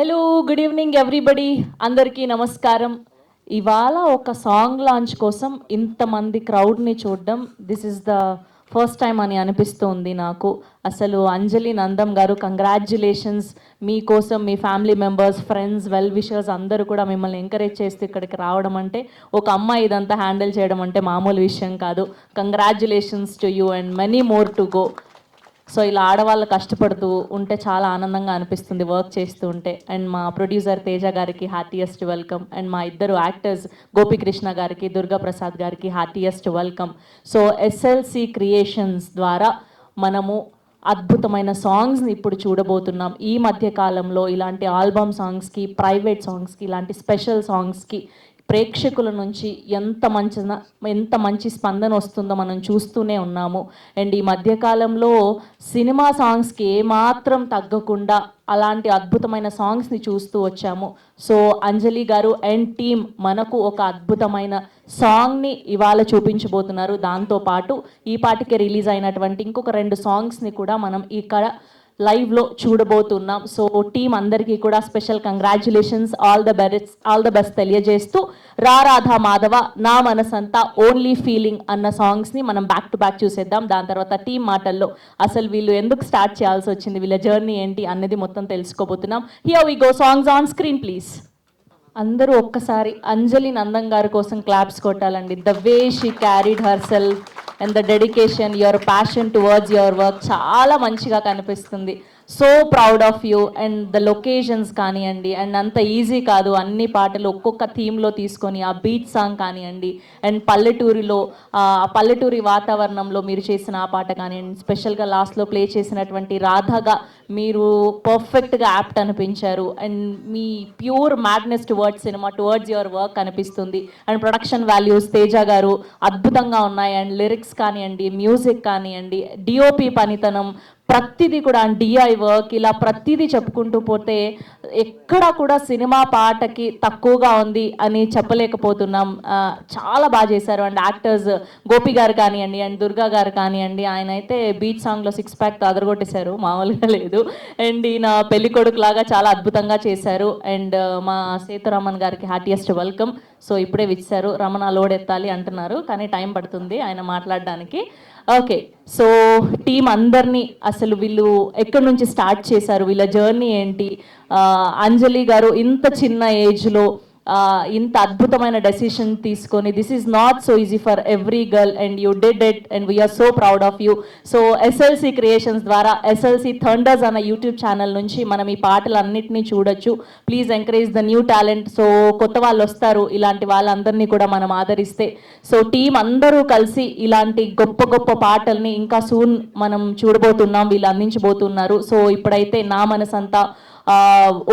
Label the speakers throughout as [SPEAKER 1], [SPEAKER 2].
[SPEAKER 1] Hello good evening everybody, అందరికీ నమస్కారం. ఇవాళ ఒక సాంగ్ లాంచ్ కోసం ఇంతమంది క్రౌడ్ని చూడడం this is the first time అని అనిపిస్తోంది నాకు. అసలు అంజలి నందం గారు కంగ్రాచ్యులేషన్స్. మీకోసం మీ family members, friends, well wishers అందరూ కూడా మిమ్మల్ని ఎంకరేజ్ చేస్తూ ఇక్కడికి రావడం అంటే, ఒక అమ్మాయి ఇదంతా హ్యాండిల్ చేయడం అంటే మామూలు విషయం కాదు. Congratulations to you and many more to go. So ఇలా ఆడవాళ్ళు కష్టపడుతూ ఉంటే చాలా ఆనందంగా అనిపిస్తుంది వర్క్ చేస్తూ ఉంటే. అండ్ మా ప్రొడ్యూసర్ తేజ గారికి హార్టియెస్ట్ వెల్కమ్. అండ్ మా ఇద్దరు యాక్టర్స్ గోపికృష్ణ గారికి, దుర్గా ప్రసాద్ గారికి heartiest welcome. So SLC creations ద్వారా మనము అద్భుతమైన సాంగ్స్ని ఇప్పుడు చూడబోతున్నాం. ఈ మధ్య కాలంలో ఇలాంటి ఆల్బమ్ సాంగ్స్కి, ప్రైవేట్ సాంగ్స్కి, ఇలాంటి స్పెషల్ సాంగ్స్కి ప్రేక్షకుల నుంచి ఎంత మంచి స్పందన వస్తుందో మనం చూస్తూనే ఉన్నాము. అండ్ ఈ మధ్యకాలంలో సినిమా సాంగ్స్కి ఏమాత్రం తగ్గకుండా అలాంటి అద్భుతమైన సాంగ్స్ని చూస్తూ వచ్చాము. సో అంజలి గారు అండ్ టీమ్ మనకు ఒక అద్భుతమైన సాంగ్ని ఇవాళ చూపించబోతున్నారు. దాంతోపాటు ఈ పాటికే రిలీజ్ అయినటువంటి ఇంకొక 2 సాంగ్స్ని కూడా మనం ఇక్కడ లైవ్లో చూడబోతున్నాం. సో టీం అందరికీ కూడా special congratulations, all the best తెలియజేస్తూ, రా రాధా మాధవ, నా మనసంతా, ఓన్లీ ఫీలింగ్ అన్న సాంగ్స్ని మనం బ్యాక్ టు బ్యాక్ చూసేద్దాం. దాని తర్వాత టీం మాటల్లో అసలు వీళ్ళు ఎందుకు స్టార్ట్ చేయాల్సి వచ్చింది, వీళ్ళ జర్నీ ఏంటి అన్నది మొత్తం తెలుసుకోబోతున్నాం. Here we go, songs on screen please. అందరూ ఒక్కసారి అంజలి నందం గారి కోసం క్లాప్స్ కొట్టాలండి. The way she carried herself and the dedication, your passion towards your work చాలా మంచిగా కనిపిస్తుంది. So proud of you. And the locations కానివ్వండి, అండ్ అంత ఈజీ కాదు అన్ని పాటలు ఒక్కొక్క థీమ్లో తీసుకొని ఆ బీట్ సాంగ్ కానివ్వండి, అండ్ పల్లెటూరి వాతావరణంలో మీరు చేసిన ఆ పాట కానివ్వండి, స్పెషల్గా లాస్ట్లో ప్లే చేసినటువంటి రాధాగా మీరు పర్ఫెక్ట్గా యాప్ట్ అనిపించారు. అండ్ మీ pure madness towards cinema, towards your work అనిపిస్తుంది. అండ్ ప్రొడక్షన్ వాల్యూస్ తేజ గారు అద్భుతంగా ఉన్నాయి. అండ్ లిరిక్స్ కానివ్వండి, మ్యూజిక్ కానివ్వండి, డిఓపి పనితనం, ప్రతిదీ కూడా డిఐ వర్క్, ఇలా ప్రతిదీ చెప్పుకుంటూ పోతే ఎక్కడ కూడా సినిమా పాటకి తక్కువగా ఉంది అని చెప్పలేకపోతున్నాం. చాలా బాగా చేశారు. అండ్ యాక్టర్స్ గోపి గారు కానివ్వండి, అండ్ దుర్గా గారు కానివ్వండి, ఆయన అయితే బీట్ సాంగ్లో 6 ప్యాక్ అదరగొట్టేశారు, మామూలుగా లేదు. అండ్ ఈయన పెళ్లి కొడుకు లాగా చాలా అద్భుతంగా చేశారు. అండ్ మా సీతారామన్ గారికి హార్టియెస్ట్ వెల్కమ్. సో ఇప్పుడే విచ్చారు, రమణ లోడ్ ఎత్తాలి అంటున్నారు, కానీ టైం పడుతుంది ఆయన మాట్లాడడానికి. ఓకే, సో టీం అందరినీ అసలు వీళ్ళు ఎక్కడి నుంచి స్టార్ట్ చేశారు, వీళ్ళ జర్నీ ఏంటి, అంజలి గారు ఇంత చిన్న ఏజ్లో ఇంత అద్భుతమైన డెసిషన్ తీసుకొని, this is not so easy for every girl and you did it and we are so proud of you. So SLC creations ద్వారా ఎస్ఎల్సి థండర్స్ అన్న యూట్యూబ్ ఛానల్ నుంచి మనం ఈ పాటలన్నింటినీ చూడొచ్చు. Please encourage the new talent. So కొత్త వాళ్ళు వస్తారు, ఇలాంటి వాళ్ళందరినీ కూడా మనం ఆదరిస్తే. సో టీం అందరూ కలిసి ఇలాంటి గొప్ప గొప్ప పాటల్ని ఇంకా సూన్ మనం చూడబోతున్నాం, వీళ్ళు అందించబోతున్నారు. సో ఇప్పుడైతే నా మనసంతా,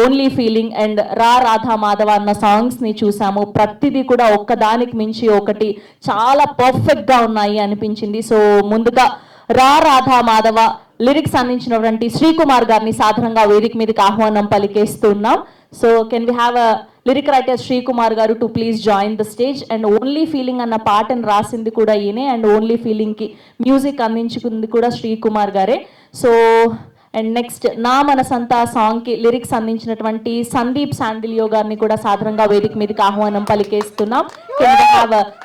[SPEAKER 1] ఓన్లీ ఫీలింగ్ అండ్ రా రాధా మాధవ అన్న సాంగ్స్ని చూసాము. ప్రతిదీ కూడా ఒక్కదానికి మించి ఒకటి చాలా పర్ఫెక్ట్గా ఉన్నాయి అనిపించింది. సో ముందుగా రా రాధా మాధవ లిరిక్స్ అందించినటువంటి శ్రీకుమార్ గారిని సాధారణంగా వేదిక మీదకి ఆహ్వానం పలికేస్తున్నాం. So can we have a lyric writer Srikumar గారు to please join the stage. And only feeling అన్న పాటను రాసింది కూడా ఈయనే, అండ్ ఓన్లీ ఫీలింగ్కి మ్యూజిక్ అందించుకుంది కూడా శ్రీకుమార్ గారే. సో అండ్ నెక్స్ట్ నా మనసంతా సాంగ్కి లిరిక్స్ అందించినటువంటి సందీప్ శాండిలియో గారిని కూడా సాధారణంగా వేదిక మీదకి ఆహ్వానం పలికేస్తున్నాం.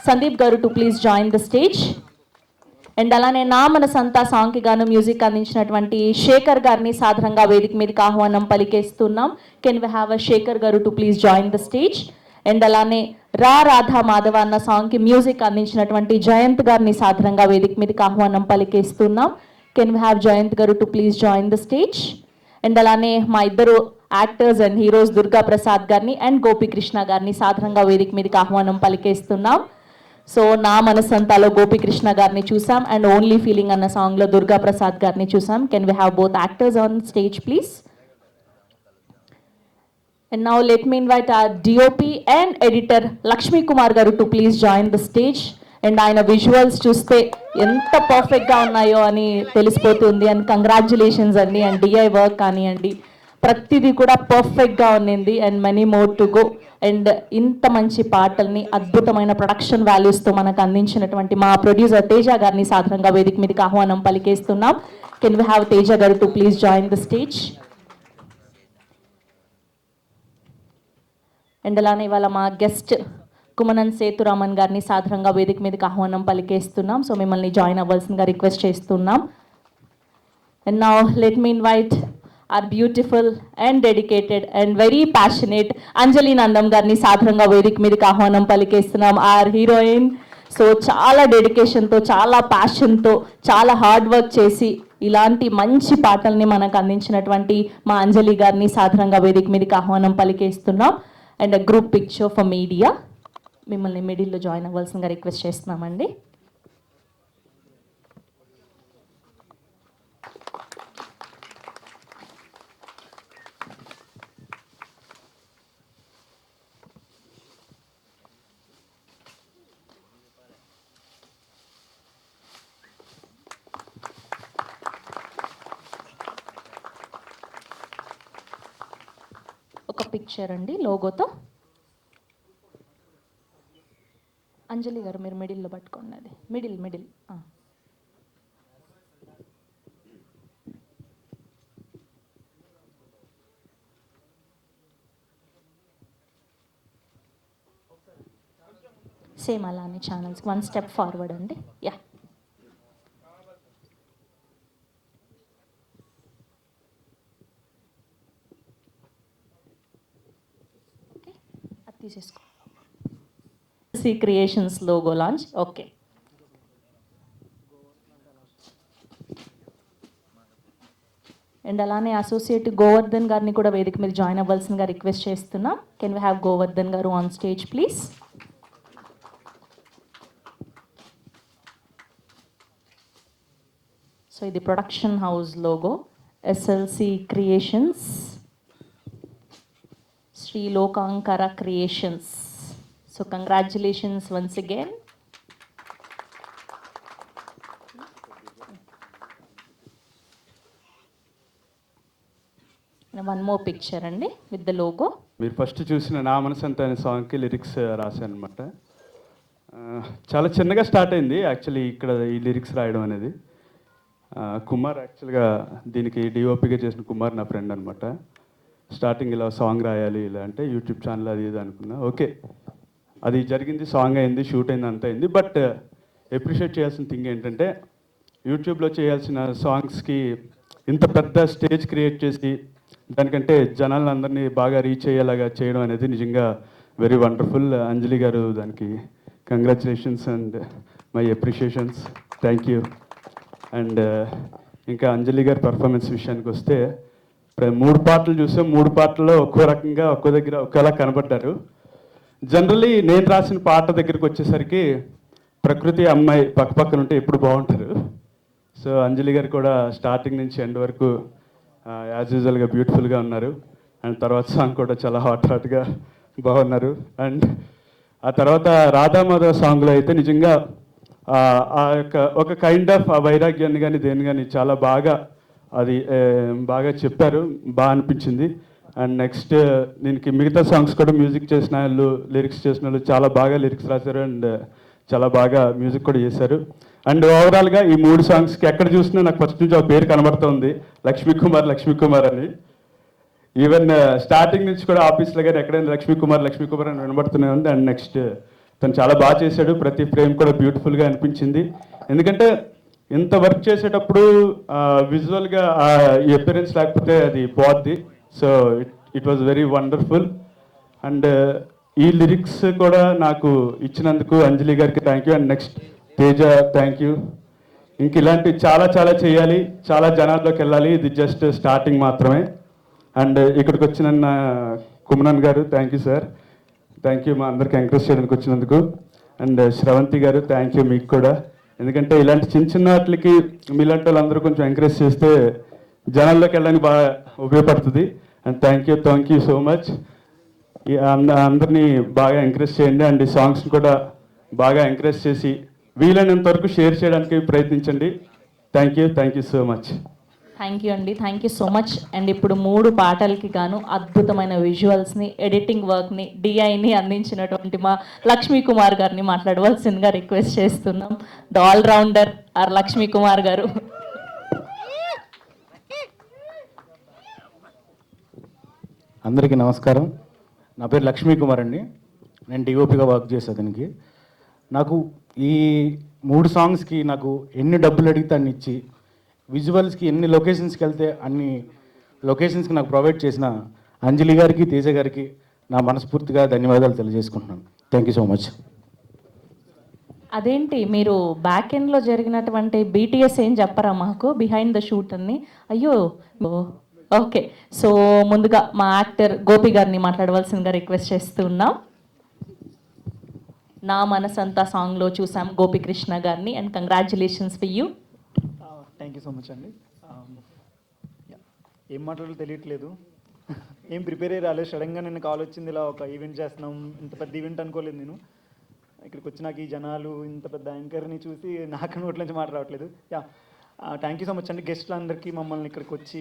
[SPEAKER 1] సందీప్ గారు to please join the stage. And అలానే నా మనసంతా సాంగ్కి గాను మ్యూజిక్ అందించినటువంటి శేఖర్ గారిని సాధారణంగా వేదిక మీదకి ఆహ్వానం పలికేస్తున్నాం. కెన్ వి హ్యావ్ శేఖర్ గారు to please join the stage. And అలానే రా రాధా మాధవ అన్న సాంగ్కి మ్యూజిక్ అందించినటువంటి జయంత్ గారిని సాధారణంగా వేదిక మీదకి ఆహ్వానం పలికేస్తున్నాం. కెన్ వి హ్యావ్ జయంత్ గారు to please join the stage. And అలానే మా ఇద్దరు actors and heroes Durga Prasad గారిని అండ్ గోపికృష్ణ గారిని సాధారణంగా వేదిక మీదకి ఆహ్వానం పలికేస్తున్నాం. సో నా మనసంతాలో గోపికృష్ణ గారిని చూసాం, అండ్ ఓన్లీ ఫీలింగ్ అన్న సాంగ్లో దుర్గా ప్రసాద్ గారిని చూసాం. Can we have both actors on stage please. And now let me invite our DOP and editor Lakshmi Kumar గారు to please join the stage. And ఆయన విజువల్స్ చూస్తే ఎంత పర్ఫెక్ట్గా ఉన్నాయో అని తెలిసిపోతుంది. అండ్ కంగ్రాచ్యులేషన్స్ అండి. అండ్ డిఐ వర్క్ కానివ్వండి, ప్రతిదీ కూడా పర్ఫెక్ట్గా ఉన్నింది. And many more to go. And ఇంత మంచి పాటల్ని అద్భుతమైన ప్రొడక్షన్ వాల్యూస్తో మనకు అందించినటువంటి మా ప్రొడ్యూసర్ తేజ గారిని సాధారణంగా వేదిక మీదకి ఆహ్వానం పలికేస్తున్నాం. కెన్ వి హ్యావ్ తేజ గారు to please join the stage. And అలానే ఇవాళ మా గెస్ట్ కుమనన్ సేతురామన్ గారిని సాధారణంగా వేదిక మీదకి ఆహ్వానం పలికేస్తున్నాం. సో మిమ్మల్ని జాయిన్ అవ్వాల్సిందిగా రిక్వెస్ట్ చేస్తున్నాం. And now let me invite our beautiful and dedicated and very passionate అంజలి నందం గారిని సాధారణంగా వేదిక మీదకి ఆహ్వానం పలికేస్తున్నాం. Are heroine. సో చాలా డెడికేషన్తో, చాలా ప్యాషన్తో, చాలా హార్డ్ వర్క్ చేసి ఇలాంటి మంచి పాటల్ని మనకు అందించినటువంటి మా అంజలి గారిని సాధారణంగా వేదిక మీదకి ఆహ్వానం పలికేస్తున్నాం. And group picture for media, మిమ్మల్ని మిడిల్లో జాయిన్ అవ్వాల్సిందిగా రిక్వెస్ట్ చేస్తున్నామండి. ఒక పిక్చర్ అండి లోగోతో. అంజలి గారు మీరు మిడిల్లో పట్టుకోండి, అది మిడిల్. సేమ్ అలానే ఛానల్స్ 1 స్టెప్ ఫార్వర్డ్ అండి. యా, ఓకే, అది తీసేసుకో. C creations logo launch. Okay, and అలానే అసోసియేట్ గోవర్ధన్ గారిని కూడా వేదిక మీద జాయిన్ అవ్వాల్సిందిగా రిక్వెస్ట్ చేస్తున్నాం. కెన్ వీ హ్యావ్ గోవర్ధన్ గారు ఆన్ స్టేజ్ ప్లీజ్. సో ఇది production house logo, SLC creations, Shri Lokankara creations. So congratulations once again. One more picture అండి విత్ ద లోగో.
[SPEAKER 2] మీరు ఫస్ట్ చూసిన నా మనసంతా అనే సాంగ్కి లిరిక్స్ రాశాను అనమాట. చాలా చిన్నగా స్టార్ట్ అయింది యాక్చువల్లీ ఇక్కడ ఈ లిరిక్స్ రాయడం అనేది. కుమార్ యాక్చువల్గా దీనికి డిఓపిగా చేసిన కుమార్ నా ఫ్రెండ్ అనమాట. స్టార్టింగ్ ఇలా సాంగ్ రాయాలి ఇలా అంటే యూట్యూబ్ ఛానల్ అది ఇది అనుకున్నా. ఓకే, అది జరిగింది, సాంగ్ అయింది, షూట్ అయింది, అంత అయింది. బట్ అప్రిషియేట్ చేయాల్సిన థింగ్ ఏంటంటే యూట్యూబ్లో చేయాల్సిన సాంగ్స్కి ఇంత పెద్ద స్టేజ్ క్రియేట్ చేసి దానికంటే జనాలందరినీ బాగా రీచ్ అయ్యేలాగా చేయడం అనేది నిజంగా వెరీ వండర్ఫుల్. అంజలి గారు దానికి congratulations and my appreciations. Thank you. And ఇంకా అంజలి గారి పర్ఫార్మెన్స్ విషయానికి వస్తే 3 పాటలు చూసాం. 3 పాటల్లో ఒక్కో రకంగా ఒక్కో దగ్గర ఒకేలా కనబడ్డారు. జనరలీ నేను రాసిన పాట దగ్గరికి వచ్చేసరికి ప్రకృతి అమ్మాయి పక్కపక్కన ఉంటే ఎప్పుడు బాగుంటారు. సో అంజలి గారు కూడా స్టార్టింగ్ నుంచి ఎండ్ వరకు యాజ్ యూజువల్గా బ్యూటిఫుల్గా ఉన్నారు. అండ్ తర్వాత సాంగ్ కూడా చాలా హాట్గా బాగున్నారు. అండ్ ఆ తర్వాత రాధామాధవ సాంగ్లో అయితే నిజంగా ఆ యొక్క ఒక కైండ్ ఆఫ్ ఆ వైరాగ్యాన్ని కానీ దేని కానీ చాలా బాగా అది బాగా చెప్పారు, బాగా అనిపించింది. అండ్ నెక్స్ట్ దీనికి మిగతా సాంగ్స్ కూడా మ్యూజిక్ చేసిన వాళ్ళు, లిరిక్స్ చేసిన వాళ్ళు చాలా బాగా లిరిక్స్ రాశారు అండ్ చాలా బాగా మ్యూజిక్ కూడా చేశారు. అండ్ ఓవరాల్గా ఈ 3 సాంగ్స్కి ఎక్కడ చూసినా నాకు ఫస్ట్ నుంచి ఒక పేరు కనబడుతుంది, లక్ష్మీ కుమార్ అని. ఈవెన్ స్టార్టింగ్ నుంచి కూడా ఆఫీస్లో కానీ ఎక్కడైనా లక్ష్మీ కుమార్ అని వినబడుతూనే ఉంది. అండ్ నెక్స్ట్ తను చాలా బాగా చేశాడు, ప్రతి ఫ్రేమ్ కూడా బ్యూటిఫుల్గా అనిపించింది. ఎందుకంటే ఇంత వర్క్ చేసేటప్పుడు విజువల్గా ఈ అపిరెన్స్ లేకపోతే అది పోద్ది. So it was very wonderful. And ఈ లిరిక్స్ కూడా నాకు ఇచ్చినందుకు అంజలి గారికి thank you. And next Teja thank you. ఇంక ఇలాంటివి చాలా చాలా చేయాలి, చాలా జనాల్లోకి వెళ్ళాలి. ఇది జస్ట్ స్టార్టింగ్ మాత్రమే. అండ్ ఇక్కడికి వచ్చిన కుమనన్ గారు thank you sir, thank you మా అందరికి ఎంకరేజ్ చేయడానికి వచ్చినందుకు. అండ్ శ్రవంతి గారు థ్యాంక్ యూ మీకు కూడా. ఎందుకంటే ఇలాంటి చిన్న వాటికి మీలాంటి వాళ్ళందరూ కొంచెం ఎంకరేజ్ చేస్తే జనాల్లోకి వెళ్ళడానికి బాగా ఉపయోగపడుతుంది. And thank you so much. అందరినీ బాగా ఎంకరేజ్ చేయండి. అండ్ ఈ సాంగ్స్ని కూడా బాగా ఎంకరేజ్ చేసి వీలైనంత వరకు షేర్ చేయడానికి ప్రయత్నించండి. Thank you so much.
[SPEAKER 1] Thank you అండి, thank you so much. And ఇప్పుడు 3 పాటలకి గాను అద్భుతమైన విజువల్స్ని, ఎడిటింగ్ వర్క్ని, డిఐని అందించినటువంటి మా లక్ష్మీ కుమార్ గారిని మాట్లాడవలసిందిగా రిక్వెస్ట్ చేస్తున్నాం. The allrounder R Lakshmi Kumar గారు.
[SPEAKER 3] అందరికీ నమస్కారం. నా పేరు లక్ష్మీ కుమార్ అండి. నేను డిఓపిగా వర్క్ చేసే దానికి. నాకు ఈ 3 సాంగ్స్కి నాకు ఎన్ని డబ్బులు అడిగితే అన్ని ఇచ్చి, విజువల్స్కి ఎన్ని లొకేషన్స్కి వెళ్తే అన్ని లొకేషన్స్కి నాకు ప్రొవైడ్ చేసిన అంజలి గారికి, తేజ గారికి నా మనస్ఫూర్తిగా ధన్యవాదాలు తెలియజేసుకుంటున్నాను. Thank you so much.
[SPEAKER 1] అదేంటి మీరు బ్యాక్ ఎండ్లో జరిగినటువంటి బీటీఎస్ ఏం చెప్పరా మాకు, బిహైండ్ ద షూట్ అని? అయ్యో, ఓకే. సో ముందుగా మా యాక్టర్ గోపి గారిని మాట్లాడవలసిందిగా రిక్వెస్ట్ చేస్తూ ఉన్నాం. నా మనసంతా సాంగ్లో చూసాం గోపికృష్ణ గారిని, and congratulations for you.
[SPEAKER 4] Thank you so much అండి. ఏం మాట్లాడాలో తెలియట్లేదు, ఏం ప్రిపేర్ అయ్యి రాలేదు. సడన్గా నిన్న కాల్ వచ్చింది, ఇలా ఒక ఈవెంట్ చేస్తున్నాం. ఇంత పెద్ద ఈవెంట్ అనుకోలేదు నేను. ఇక్కడికి వచ్చినాక ఈ జనాలు ఇంత పెద్ద యాంకర్ని చూసి నాకు నోట్ల నుంచి మాట రావట్లేదు. థ్యాంక్ యూ సో మచ్ అండి. గెస్ట్లందరికీ మమ్మల్ని ఇక్కడికి వచ్చి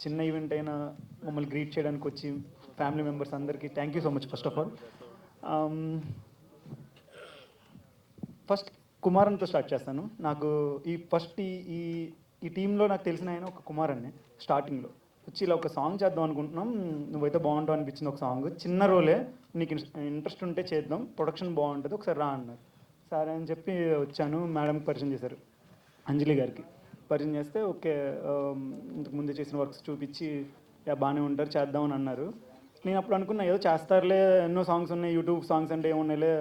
[SPEAKER 4] చిన్న ఈవెంట్ అయినా మమ్మల్ని గ్రీట్ చేయడానికి వచ్చి ఫ్యామిలీ మెంబర్స్ అందరికీ thank you so much. First of all first కుమారన్తో స్టార్ట్ చేస్తాను. నాకు ఈ టీంలో నాకు తెలిసిన ఆయన ఒక కుమార్ అనే స్టార్టింగ్లో వచ్చి ఇలా ఒక సాంగ్ చేద్దాం అనుకుంటున్నాం, నువ్వైతే బాగుంటావు అనిపించింది. ఒక సాంగ్ చిన్న రోలే, నీకు ఇంట్రెస్ట్ ఉంటే చేద్దాం, ప్రొడక్షన్ బాగుంటుంది, ఒకసారి రా అన్నారు. సరే అని చెప్పి వచ్చాను. మేడంకి పరిచయం చేశారు, అంజలి గారికి పరిచయం చేస్తే ఓకే, ఇంతకు ముందు చేసిన వర్క్స్ చూపించి బాగానే ఉంటారు చేద్దామని అన్నారు. నేను అప్పుడు అనుకున్నా ఏదో చేస్తారులే, ఎన్నో సాంగ్స్ ఉన్నాయి, యూట్యూబ్ సాంగ్స్ అంటే ఏమున్నాయిలే,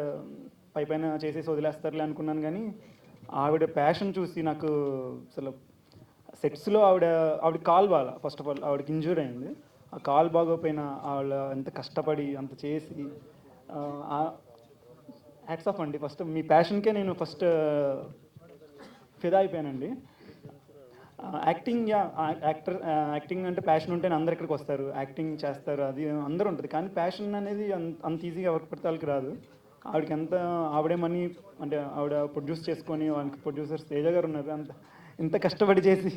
[SPEAKER 4] పైన చేసేసి వదిలేస్తారులే అనుకున్నాను. కానీ ఆవిడ ప్యాషన్ చూసి నాకు అసలు సెట్స్లో ఆవిడ కాల్ బాగా, ఫస్ట్ ఆఫ్ ఆల్ ఆవిడకి ఇంజూర్ అయింది. ఆ కాల్ బాగోపోయినా ఆవిడ ఎంత కష్టపడి అంత చేసి హ్యాట్స్ ఆఫ్ అండి. ఫస్ట్ మీ ప్యాషన్కే నేను ఫస్ట్ ఫిదా అయిపోయానండి. యాక్టింగ్ అంటే ప్యాషన్ ఉంటేనే అందరు ఇక్కడికి వస్తారు, యాక్టింగ్ చేస్తారు, అది అందరూ ఉంటుంది. కానీ ప్యాషన్ అనేది అంత ఈజీగా ఎవరికి పడితే వాళ్ళకి రాదు. ఆవిడకి ఆవిడే మనీ అంటే ఆవిడ ప్రొడ్యూస్ చేసుకొని, వాళ్ళకి ప్రొడ్యూసర్స్ తేజ గారు ఉన్నారు, ఇంత కష్టపడి చేసి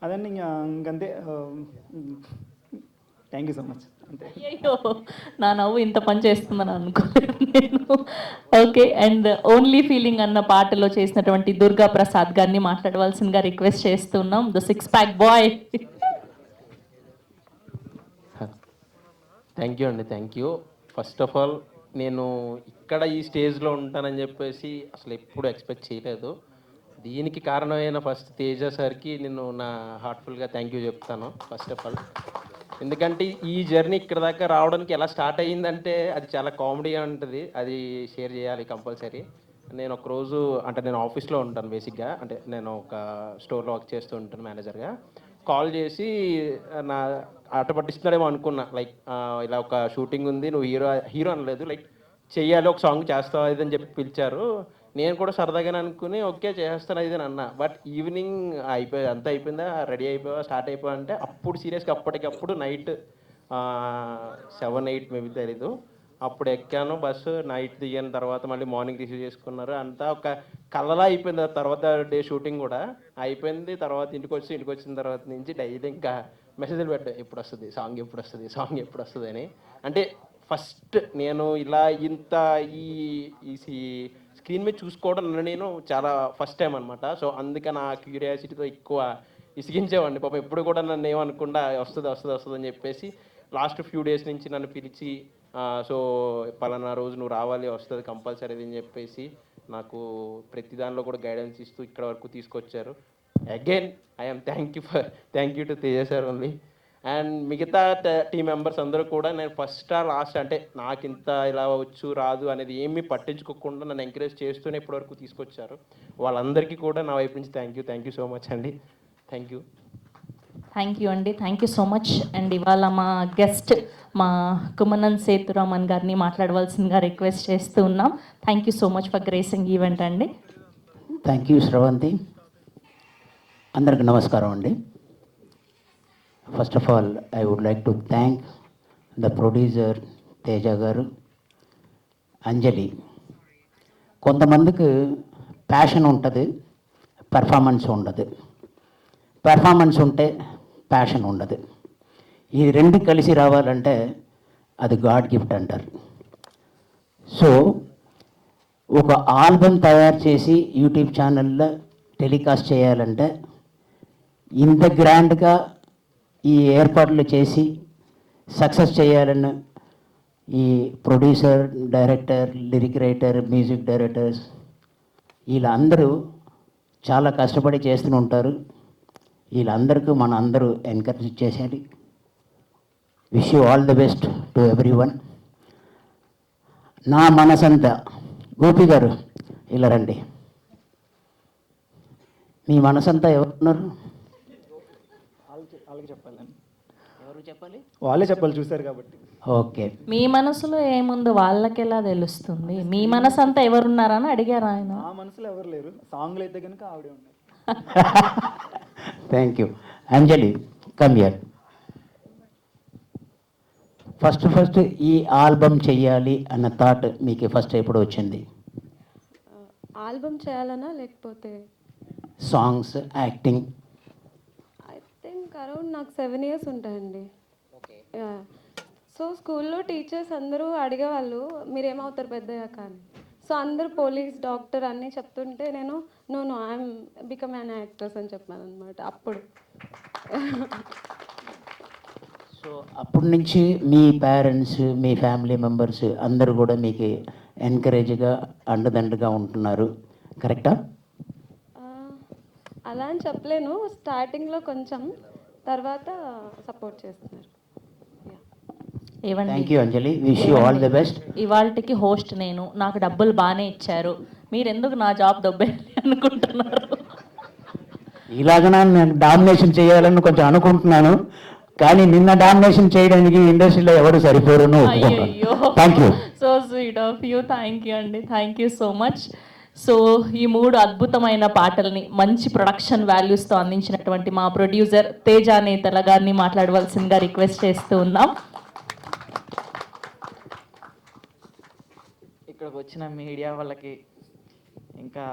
[SPEAKER 4] అదండి. ఇంకంతే. Thank you so much. అంతే.
[SPEAKER 1] అయ్యో, నా నవ్వు ఇంత పని చేస్తుందని అనుకోలేదు నేను. ఓకే, అండ్ ఓన్లీ ఫీలింగ్ అన్న పాటలో చేసినటువంటి దుర్గా ప్రసాద్ గారిని మాట్లాడవలసిందిగా రిక్వెస్ట్ చేస్తున్నాం. The 6 pack boy.
[SPEAKER 5] Thank you అండి, thank you. First of all నేను ఇక్కడ ఈ స్టేజ్లో ఉంటానని చెప్పేసి అసలు ఎప్పుడు ఎక్స్పెక్ట్ చేయలేదు. దీనికి కారణమైన ఫస్ట్ తేజ సార్కి నేను నా హార్ట్ఫుల్గా థ్యాంక్ యూ చెప్తాను ఫస్ట్ ఆఫ్ ఆల్. ఎందుకంటే ఈ జర్నీ ఇక్కడ దాకా రావడానికి ఎలా స్టార్ట్ అయ్యిందంటే అది చాలా కామెడీగా ఉంటుంది, అది షేర్ చేయాలి కంపల్సరీ. నేను ఒకరోజు అంటే నేను ఆఫీస్లో ఉంటాను బేసిక్గా, అంటే నేను ఒక స్టోర్లో వర్క్ చేస్తూ ఉంటాను మేనేజర్గా. కాల్ చేసి నా ఆట పట్టిస్తున్నాడేమో అనుకున్నా, లైక్ ఇలా ఒక షూటింగ్ ఉంది, నువ్వు హీరో అనలేదు, లైక్ చెయ్యాలి, ఒక సాంగ్ చేస్తావు అది అని చెప్పి పిలిచారు. నేను కూడా సరదాగానే అనుకుని ఓకే చేస్తాను అది అని అన్నా. బట్ ఈవినింగ్ అంతా అయిపోయిందా, రెడీ అయిపోయా, స్టార్ట్ అయిపోయా అంటే అప్పుడు సీరియస్గా అప్పటికప్పుడు నైట్ 7-8 మేబీ తెలీదు, అప్పుడు ఎక్కాను బస్సు. నైట్ దిగిన తర్వాత మళ్ళీ మార్నింగ్ రిసీవ్ చేసుకున్నారు. అంతా ఒక కలలా అయిపోయింది. ఆ తర్వాత డే షూటింగ్ కూడా అయిపోయింది. తర్వాత ఇంటికి వచ్చిన తర్వాత నుంచి డైలీ ఇంకా మెసేజ్లు పెట్టాను, ఎప్పుడు వస్తుంది సాంగ్, ఎప్పుడు వస్తుంది సాంగ్, ఎప్పుడు వస్తుంది అని. అంటే ఫస్ట్ నేను ఇలా ఇంత ఈ స్క్రీన్ మీద చూసుకోవడం నేను చాలా ఫస్ట్ టైం అనమాట. సో అందుకని ఆ క్యూరియాసిటీతో ఎక్కువ ఇసిగించేవాడిని. పాపం ఎప్పుడు కూడా నన్ను ఏమనుకుండా వస్తుంది అని చెప్పేసి లాస్ట్ ఫ్యూ డేస్ నుంచి నన్ను పిలిచి సో పలానా రోజు నువ్వు రావాలి, వస్తుంది కంపల్సరీ అని చెప్పేసి నాకు ప్రతి దానిలో కూడా గైడెన్స్ ఇస్తూ ఇక్కడ వరకు తీసుకొచ్చారు. Again I'm thank you to Teja sir only. And మిగతా టీం మెంబర్స్ అందరూ కూడా నేను ఫస్ట్ లాస్ట్ అంటే నాకు ఇంత ఇలా వచ్చు రాదు అనేది ఏమీ పట్టించుకోకుండా నన్ను ఎంకరేజ్ చేస్తూనే ఇప్పటివరకు తీసుకొచ్చారు. వాళ్ళందరికీ కూడా నా వైపు నుంచి థ్యాంక్ యూ సో మచ్ అండి. థ్యాంక్ యూ
[SPEAKER 1] అండి, thank you so much. And ఇవాళ మా గెస్ట్ మా కుమనన్ సేతురామన్ గారిని మాట్లాడవలసిందిగా రిక్వెస్ట్ చేస్తూ ఉన్నాం. Thank you so much for gracing event అండి.
[SPEAKER 6] Thank you Sravanthi. అందరికి నమస్కారం అండి. First of all I would like to thank the producer Teja గారు, అంజలి. కొంతమందికి ప్యాషన్ ఉంటుంది, పెర్ఫార్మెన్స్ ఉండదు. పెర్ఫార్మెన్స్ ఉంటే ప్యాషన్ ఉండదు. ఈ రెండు కలిసి రావాలంటే అది గాడ్ గిఫ్ట్ అంటారు. సో ఒక ఆల్బమ్ తయారు చేసి యూట్యూబ్ ఛానల్లో టెలికాస్ట్ చేయాలంటే ఇంత గ్రాండ్గా ఈ ఏర్పాట్లు చేసి సక్సెస్ చేయాలని ఈ producer, director, lyric writer, music directors వీళ్ళందరూ చాలా కష్టపడి చేస్తూ ఉంటారు. వీళ్ళందరికీ మన అందరూ ఎంకరేజ్ చేసేది. Wish you all the best to every one. నా మనసంతా గోపి గారు ఇలా రండి. మీ మనసంతా ఎవరున్నారు?
[SPEAKER 4] వాళ్ళకి చెప్పాలని
[SPEAKER 6] ఎవరు చెప్పాలి?
[SPEAKER 4] వాళ్ళే చెప్పాలి, చూశారు కాబట్టి.
[SPEAKER 6] ఓకే.
[SPEAKER 1] మీ మనసులో ఏముందో వాళ్ళకి ఎలా తెలుస్తుంది? మీ మనసు అంతా ఎవరున్నారని అడిగారు ఆయన.
[SPEAKER 4] ఆ మనసులో ఎవరు లేరు, సాంగ్లు అయితే కనుక ఆవిడే ఉన్నారు.
[SPEAKER 6] Thank you. Anjali, come here. First ఈ ఆల్బమ్ చెయ్యాలి అన్న థాట్ మీకు ఫస్ట్ ఎప్పుడు వచ్చింది?
[SPEAKER 7] ఆల్బమ్ చేయాలనా లేకపోతే?
[SPEAKER 6] Songs, acting.
[SPEAKER 7] I think around నాకు 7 years ఉంటాయండి. సో స్కూల్లో టీచర్స్ అందరూ అడిగేవాళ్ళు మీరేమవుతారు పెద్దయ్యాక అని. సో అందరూ పోలీస్, డాక్టర్ అన్నీ చెప్తుంటే నేను no I'm become an actress అని చెప్పాను అనమాట అప్పుడు.
[SPEAKER 6] సో అప్పటి నుంచి మీ పేరెంట్స్, మీ ఫ్యామిలీ మెంబర్స్ అందరూ కూడా మీకు ఎంకరేజ్గా, అండదండగా ఉంటున్నారు, కరెక్టా?
[SPEAKER 7] అలా అని చెప్పలేను, స్టార్టింగ్లో కొంచెం, తర్వాత సపోర్ట్ చేస్తున్నారు.
[SPEAKER 1] ఏవండి,
[SPEAKER 6] thank you Anjali. Wish you all the best.
[SPEAKER 1] ఇవాళకి హోస్ట్ నేను, నాకు డబ్బులు బాగానే ఇచ్చారు, మీరు ఎందుకు నా జాబ్ దొబ్బేయాలి అనుకుంటున్నారు?
[SPEAKER 6] ఇలాగనా నేను డామినేషన్ చేయాలని కొంచెం అనుకుంటున్నాను, కానీ నిన్న డామినేషన్ చేయడానికి ఇండస్ట్రీలో ఎవరు సరిపోరు.
[SPEAKER 1] అయ్యో,
[SPEAKER 6] thank you.
[SPEAKER 1] So sweet of you. Thank you అండి, thank you so much. So ఈ 3 అద్భుతమైన పాటల్ని మంచి ప్రొడక్షన్ వాల్యూస్తో అందించినటువంటి మా ప్రొడ్యూసర్ తేజ నేతల గారిని మాట్లాడవలసిందిగా రిక్వెస్ట్ చేస్తూ ఉన్నాం.
[SPEAKER 8] ఇక్కడికి వచ్చిన మీడియా వాళ్ళకి, ఇంకా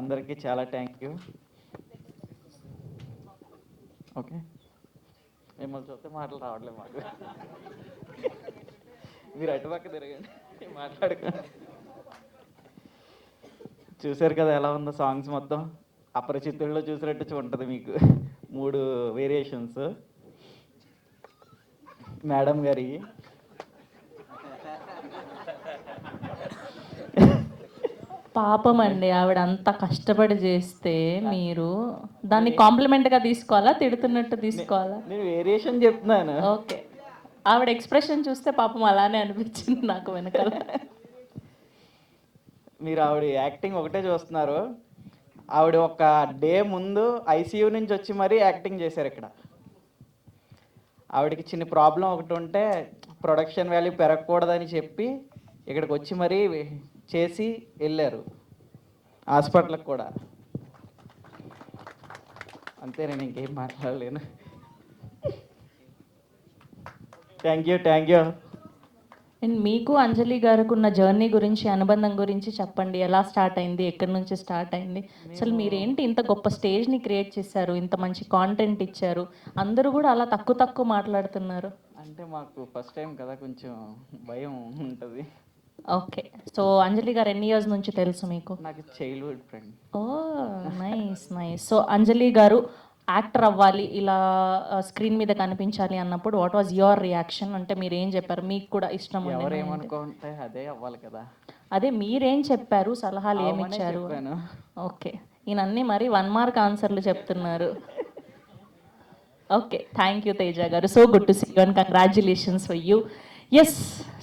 [SPEAKER 8] అందరికీ చాలా థ్యాంక్ యూ. ఓకే, మిమ్మల్ని చూస్తే మాటలు రావట్లేదు మాకు. మీరు అటుపక్క తిరగండి, మాట్లాడుకోండి. చూశారు కదా ఎలా ఉందో సాంగ్స్ మొత్తం. అపరిచితుల్లో చూసినట్టు ఉంటుంది మీకు. 3 వేరియేషన్స్ మేడం గారి.
[SPEAKER 1] పాపం అండి, ఆవిడ అంత కష్టపడి చేస్తే మీరు దాన్ని కాంప్లిమెంట్గా తీసుకోవాలా, తిడుతున్నట్టు తీసుకోవాలా?
[SPEAKER 8] నేను వేరియేషన్ చెప్తున్నాను.
[SPEAKER 1] ఓకే, ఆవిడ ఎక్స్ప్రెషన్ చూస్తే పాపం అలానే అనిపించింది నాకు వెనకాల.
[SPEAKER 8] మీరు ఆవిడ యాక్టింగ్ ఒకటే చూస్తున్నారు. ఆవిడ ఒక డే ముందు ఐసీయూ నుంచి వచ్చి మరీ యాక్టింగ్ చేశారు ఇక్కడ. ఆవిడకి చిన్న ప్రాబ్లం ఒకటి ఉంటే ప్రొడక్షన్ వాల్యూ పెరగకూడదని చెప్పి ఇక్కడికి వచ్చి మరీ చేసి వెళ్ళారు హాస్పిటల్కి కూడా. అంతే, నేను ఇంకేం మాట్లాడలేను. Thank you.
[SPEAKER 1] అండ్ మీకు అంజలి గారికి ఉన్న జర్నీ గురించి, అనుబంధం గురించి చెప్పండి. ఎలా స్టార్ట్ అయింది, ఎక్కడి నుంచి స్టార్ట్ అయింది, అసలు మీరేంటి ఇంత గొప్ప స్టేజ్ని క్రియేట్ చేశారు, ఇంత మంచి కాంటెంట్ ఇచ్చారు, అందరూ కూడా అలా తక్కువ మాట్లాడుతున్నారు?
[SPEAKER 8] అంటే మాకు ఫస్ట్ టైం కదా, కొంచెం భయం ఉంటుంది.
[SPEAKER 1] ఓకే, సో అంజలి గారు ఎన్ని ఇయర్స్ నుంచి తెలుసు మీకు?
[SPEAKER 8] నాకు చైల్డ్హుడ్ ఫ్రెండ్.
[SPEAKER 1] ఓ నైస్. సో అంజలి గారు యాక్టర్ అవ్వాలి, ఇలా స్క్రీన్ మీద కనిపించాలి అన్నప్పుడు వాట్ వాజ్ యువర్ రియాక్షన్? అంటే మీరు ఏం చెప్పారు? మీకు కూడా ఇష్టం ఉంది,
[SPEAKER 8] ఎవరేమనుకుంటే అదే అవ్వాలి కదా.
[SPEAKER 1] అదే మీరేం చెప్పారు, సలహాలు ఏమి
[SPEAKER 8] అవమనే
[SPEAKER 1] ఇచ్చారు?
[SPEAKER 8] చెప్పాను.
[SPEAKER 1] ఓకే, ఈయనన్నీ మరి 1 మార్క్ ఆన్సర్లు చెప్తున్నారు. ఓకే, థ్యాంక్ యూ తేజ గారు. So good to see you and congratulations for you. Yes,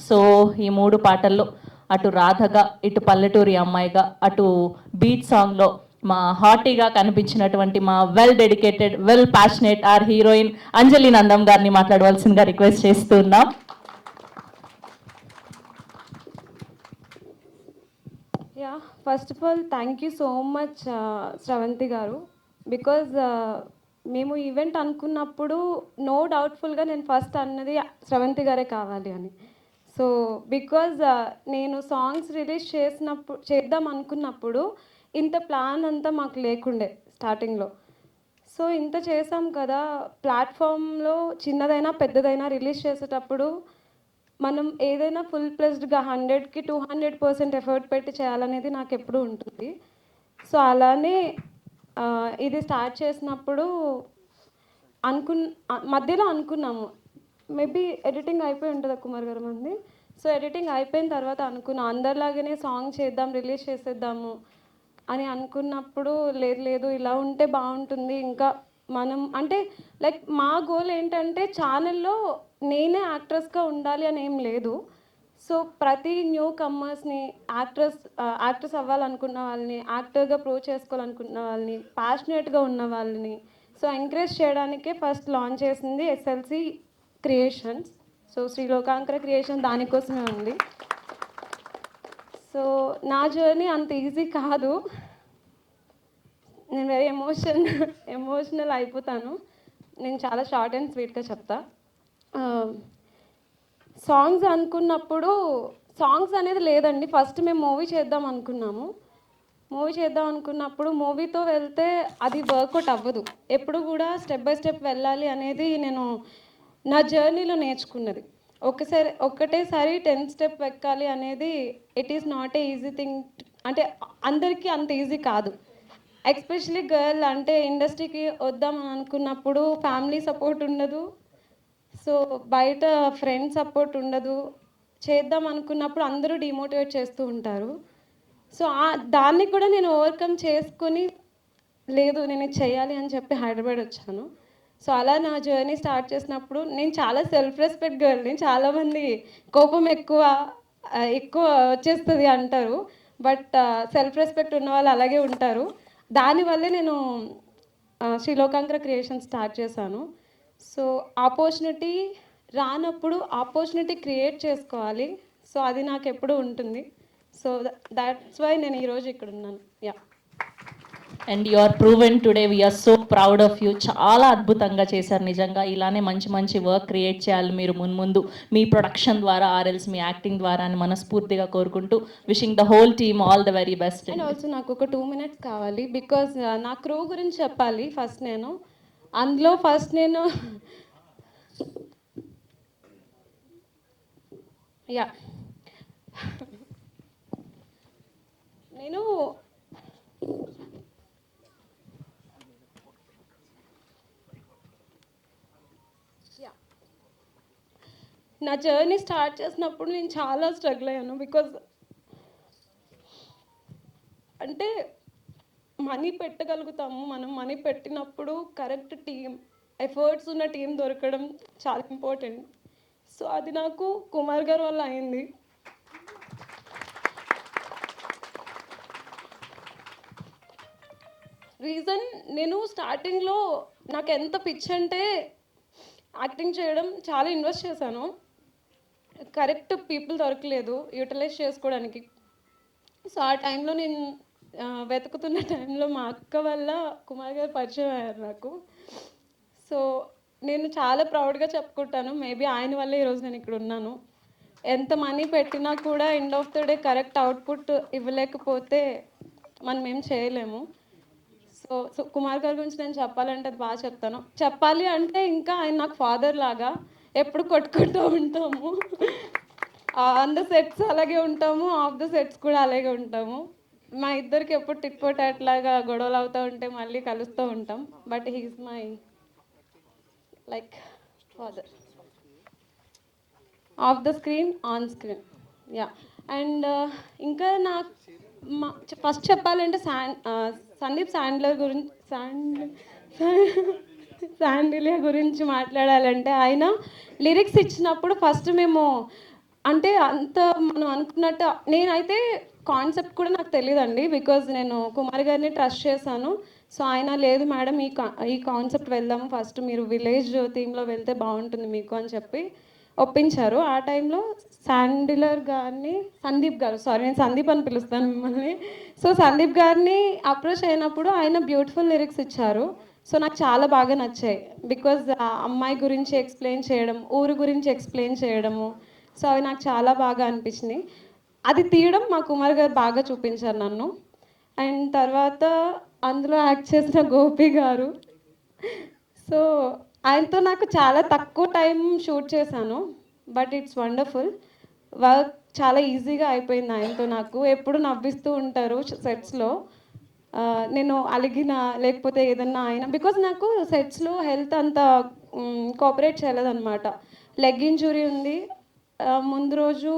[SPEAKER 1] so ఈ 3 పాటల్లో అటు రాధగా, ఇటు పల్లెటూరి అమ్మాయిగా, అటు బీట్ సాంగ్లో మా హాటీగా కనిపించినటువంటి మా well dedicated, well passionate our heroine Anjali Nandam గారిని మాట్లాడవలసిందిగా రిక్వెస్ట్ చేస్తున్నాం.
[SPEAKER 7] Yeah, first of all thank you so much Sravanthi గారు. బికాజ్ మేము ఈవెంట్ అనుకున్నప్పుడు నో డౌట్ఫుల్గా నేను ఫస్ట్ అన్నది శ్రవంతి గారే కావాలి అని. సో బికాజ్ నేను సాంగ్స్ రిలీజ్ చేద్దాం అనుకున్నప్పుడు ఇంత ప్లాన్ అంతా మాకు లేకుండే స్టార్టింగ్లో. సో ఇంత చేసాం కదా, ప్లాట్ఫామ్లో చిన్నదైనా పెద్దదైనా రిలీజ్ చేసేటప్పుడు మనం ఏదైనా ఫుల్ ప్లెస్డ్గా 100కి 200% ఎఫర్ట్ పెట్టి చేయాలనేది నాకు ఎప్పుడూ ఉంటుంది. సో అలానే ఇది స్టార్ట్ చేసినప్పుడు మధ్యలో అనుకున్నాము మేబీ ఎడిటింగ్ అయిపోయి ఉంటుంది కుమార్ గారు మంది. సో ఎడిటింగ్ అయిపోయిన తర్వాత అనుకున్నాం అందరిలాగానే సాంగ్ చేద్దాం, రిలీజ్ చేసేద్దాము అని అనుకున్నప్పుడు లేదు లేదు ఇలా ఉంటే బాగుంటుంది. ఇంకా మనం అంటే లైక్ మా గోల్ ఏంటంటే ఛానల్లో నేనే యాక్ట్రెస్గా ఉండాలి అని ఏం లేదు. సో ప్రతి న్యూ కమ్మర్స్ని యాక్ట్రెస్ అవ్వాలనుకున్న వాళ్ళని, యాక్టర్గా ప్రూవ్ చేసుకోవాలనుకున్న వాళ్ళని, ప్యాషనేట్గా ఉన్న వాళ్ళని సో ఎంకరేజ్ చేయడానికే ఫస్ట్ లాంచ్ చేసింది SLC క్రియేషన్స్. సో శ్రీలోకాంకర క్రియేషన్ దానికోసమే ఉంది. సో నా జర్నీ అంత ఈజీ కాదు. నేను వెరీ ఎమోషనల్ అయిపోతాను. నేను చాలా షార్ట్ అండ్ స్వీట్గా చెప్తా. సాంగ్స్ అనుకున్నప్పుడు సాంగ్స్ అనేది లేదండి. ఫస్ట్ మేము మూవీ చేద్దాం అనుకున్నాము. మూవీ చేద్దాం అనుకున్నప్పుడు మూవీతో వెళ్తే అది వర్కౌట్ అవ్వదు. ఎప్పుడు కూడా స్టెప్ బై స్టెప్ వెళ్ళాలి అనేది నేను నా జర్నీలో నేర్చుకున్నది. ఒక్కటేసారి 10 స్టెప్ ఎక్కాలి అనేది it is not a easy thing. అంటే అందరికీ అంత ఈజీ కాదు. ఎస్పెషలీ గర్ల్ అంటే ఇండస్ట్రీకి వద్దామని అనుకున్నప్పుడు ఫ్యామిలీ సపోర్ట్ ఉండదు. సో బయట ఫ్రెండ్స్ సపోర్ట్ ఉండదు. చేద్దాం అనుకున్నప్పుడు అందరూ డిమోటివేట్ చేస్తూ ఉంటారు. సో దాన్ని కూడా నేను ఓవర్కమ్ చేసుకొని లేదు నేను ఇది చేయాలి అని చెప్పి హైదరాబాద్ వచ్చాను. సో అలా నా జర్నీ స్టార్ట్ చేసినప్పుడు నేను చాలా సెల్ఫ్ రెస్పెక్ట్ గర్ల్ని. చాలామంది కోపం ఎక్కువ వచ్చేస్తుంది అంటారు. బట్ సెల్ఫ్ రెస్పెక్ట్ ఉన్న వాళ్ళు అలాగే ఉంటారు. దానివల్లే నేను శ్రీలోకాంకర క్రియేషన్ స్టార్ట్ చేశాను. సో ఆపర్చునిటీ రానప్పుడు ఆపర్చునిటీ క్రియేట్ చేసుకోవాలి. సో అది నాకు ఎప్పుడూ ఉంటుంది. సో దాట్స్ వై నేను ఈరోజు ఇక్కడ ఉన్నాను. Yeah
[SPEAKER 1] and you are proven today. We are so proud of you. చాలా అద్భుతంగా చేశారు నిజంగా. ఇలానే మంచి మంచి వర్క్ క్రియేట్ చేయాలి మీరు మున్ముందు మీ ప్రొడక్షన్ ద్వారా ఆర్ఎల్స్ మీ యాక్టింగ్ ద్వారా అని మనస్ఫూర్తిగా కోరుకుంటూ wishing the whole team all the very best.
[SPEAKER 7] And also నాకు ఒక 2 minutes కావాలి బికాజ్ నా క్రూ గురించి చెప్పాలి. అందులో ఫస్ట్ నేను యా నేను నా జర్నీ స్టార్ట్ చేసినప్పుడు నేను చాలా స్ట్రగుల్ అయ్యాను. బికాజ్ అంటే మనీ పెట్టగలుగుతాము మనం. మనీ పెట్టినప్పుడు కరెక్ట్ టీం, ఎఫర్ట్స్ ఉన్న టీం దొరకడం చాలా ఇంపార్టెంట్. సో అది నాకు కుమార్ గారు వల్ల అయింది. రీజన్ నేను స్టార్టింగ్లో నాకు ఎంత పిచ్ అంటే యాక్టింగ్ చేయడం చాలా ఇన్వెస్ట్ చేశాను. కరెక్ట్ పీపుల్ దొరకలేదు యూటిలైజ్ చేసుకోవడానికి. సో ఆ టైంలో నేను వెతుకుతున్న టైంలో మా అక్క వల్ల కుమార్ గారు పరిచయం అయ్యారు నాకు. సో నేను చాలా ప్రౌడ్గా చెప్పుకుంటాను. మేబీ ఆయన వల్ల ఈరోజు నేను ఇక్కడ ఉన్నాను. ఎంత మనీ పెట్టినా కూడా end of the day correct output ఇవ్వలేకపోతే మనం ఏం చేయలేము. సో కుమార్ గారి గురించి నేను చెప్పాలంటే అది బాగా చెప్తాను. చెప్పాలి అంటే ఇంకా ఆయన నాకు ఫాదర్ లాగా. ఎప్పుడు కొట్టుకుంటూ ఉంటాము. ఆన్ ద సెట్స్ అలాగే ఉంటాము, ఆఫ్ ద సెట్స్ కూడా అలాగే ఉంటాము. మా ఇద్దరికి ఎప్పుడు టిక్పోట్ అట్లాగా గొడవలు అవుతూ ఉంటే మళ్ళీ కలుస్తూ ఉంటాం. But he is my like father of the screen, on screen. Yeah and ఇంకా నాకు ఫస్ట్ చెప్పాలంటే సందీప్ శాండిలియా గురించి మాట్లాడాలంటే ఆయన లిరిక్స్ ఇచ్చినప్పుడు ఫస్ట్ మేము అంటే అంత మనం అనుకున్నట్టు నేనైతే కాన్సెప్ట్ కూడా నాకు తెలియదండి. బికాజ్ నేను కుమార్ గారిని ట్రస్ట్ చేశాను. సో ఆయన లేదు మేడం ఈ కాన్సెప్ట్ వెళ్దాము, ఫస్ట్ మీరు విలేజ్ థీమ్లో వెళ్తే బాగుంటుంది మీకు అని చెప్పి ఒప్పించారు. ఆ టైంలో సందీప్ గారు, సారీ నేను సందీప్ అని పిలుస్తాను మిమ్మల్ని. సో సందీప్ గారిని అప్రోచ్ అయినప్పుడు ఆయన బ్యూటిఫుల్ లిరిక్స్ ఇచ్చారు. సో నాకు చాలా బాగా నచ్చాయి. బికాజ్ ఆ అమ్మాయి గురించి ఎక్స్ప్లెయిన్ చేయడం, ఊరు గురించి ఎక్స్ప్లెయిన్ చేయడము, సో అవి నాకు చాలా బాగా అనిపించినాయి. అది తీయడం మా కుమార్ గారు బాగా చూపించారు నన్ను. అండ్ తర్వాత అందులో యాక్ట్ చేసిన గోపి గారు, సో ఆయనతో నాకు చాలా తక్కువ టైం షూట్ చేశాను. But it's wonderful. వర్క్ చాలా ఈజీగా అయిపోయింది ఆయనతో. నాకు ఎప్పుడు నవ్విస్తూ ఉంటారు సెట్స్లో. నేను అలిగిన లేకపోతే ఏదన్నా ఆయన, బికాజ్ నాకు సెట్స్లో హెల్త్ అంత కోఆపరేట్ చేయలేదన్నమాట. లెగ్ ఇంజురీ ఉంది. ముందు రోజు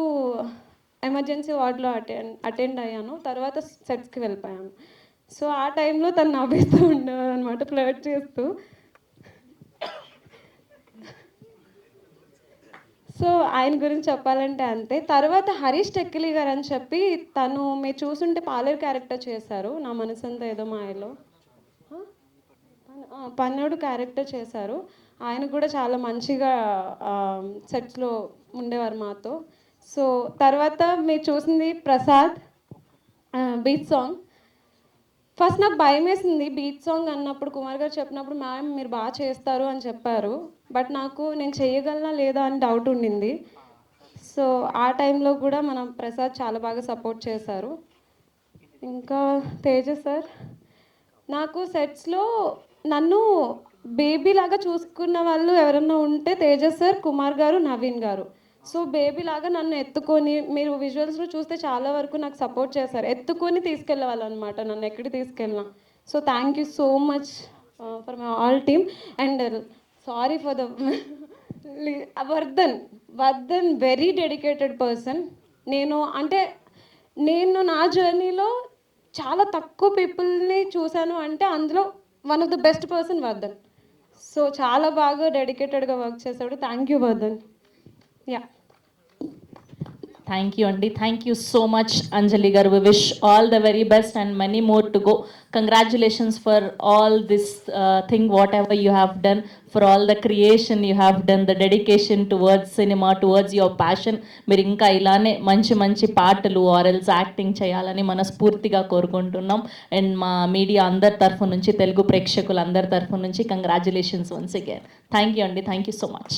[SPEAKER 7] ఎమర్జెన్సీ వార్డ్లో అటెండ్ అయ్యాను, తర్వాత సెట్స్కి వెళ్ళిపోయాను. సో ఆ టైంలో తను నవ్విస్తూ ఉండేవారు అనమాట, ఫ్లర్ట్ చేస్తూ. సో ఆయన గురించి చెప్పాలంటే అంతే. తర్వాత హరీష్ టెక్కిలి గారు అని చెప్పి, తను మీరు చూసుంటే పాలేరు క్యారెక్టర్ చేశారు నా మనసంతా ఏదో మాయలో. పన్నోడు క్యారెక్టర్ చేశారు. ఆయన కూడా చాలా మంచిగా సెట్స్లో ఉండేవారు మాతో. సో తర్వాత మీరు చూసింది ప్రసాద్ బీచ్ సాంగ్. ఫస్ట్ నాకు భయం వేసింది బీచ్ సాంగ్ అన్నప్పుడు. కుమార్ గారు చెప్పినప్పుడు మ్యామ్ మీరు బాగా చేస్తారు అని చెప్పారు, బట్ నాకు నేను చేయగలనా లేదా అని డౌట్ ఉండింది. సో ఆ టైంలో కూడా మనం ప్రసాద్ చాలా బాగా సపోర్ట్ చేశారు. ఇంకా తేజ సార్, నాకు సెట్స్లో నన్ను బేబీ లాగా చూసుకున్న వాళ్ళు ఎవరన్నా ఉంటే తేజ సార్, కుమార్ గారు, నవీన్ గారు. సో బేబీ లాగా నన్ను ఎత్తుకొని, మీరు విజువల్స్లో చూస్తే చాలా వరకు నాకు సపోర్ట్ చేశారు, ఎత్తుకొని తీసుకెళ్ళే వాళ్ళు అనమాట నన్ను ఎక్కడికి తీసుకెళ్ళినా. So thank you so much for my all team. And sorry for the Vardhan very dedicated person. నేను నా జర్నీలో చాలా తక్కువ పీపుల్ని చూశాను అంటే అందులో one of the best person Vardhan. So చాలా బాగా డెడికేటెడ్గా వర్క్ చేశాడు. Thank you Vardhan. Yeah,
[SPEAKER 1] thank you అండి. Thank you so much Anjali గారు. We wish all the very best and many more to go. Congratulations for all this thing what ever you have done, for all the creation you have done, the dedication towards cinema, towards your passion. మీరు ఇంకా ఇలానే మంచి మంచి పాటలు ఆర్ఎల్స్ acting చేయాలని మనస్ఫూర్తిగా కోరుకుంటున్నాం. అండ్ మా మీడియా అందరి తరఫు నుంచి, తెలుగు ప్రేక్షకులందరి తరఫు నుంచి congratulations once again. Thank you అండి. Thank you so much.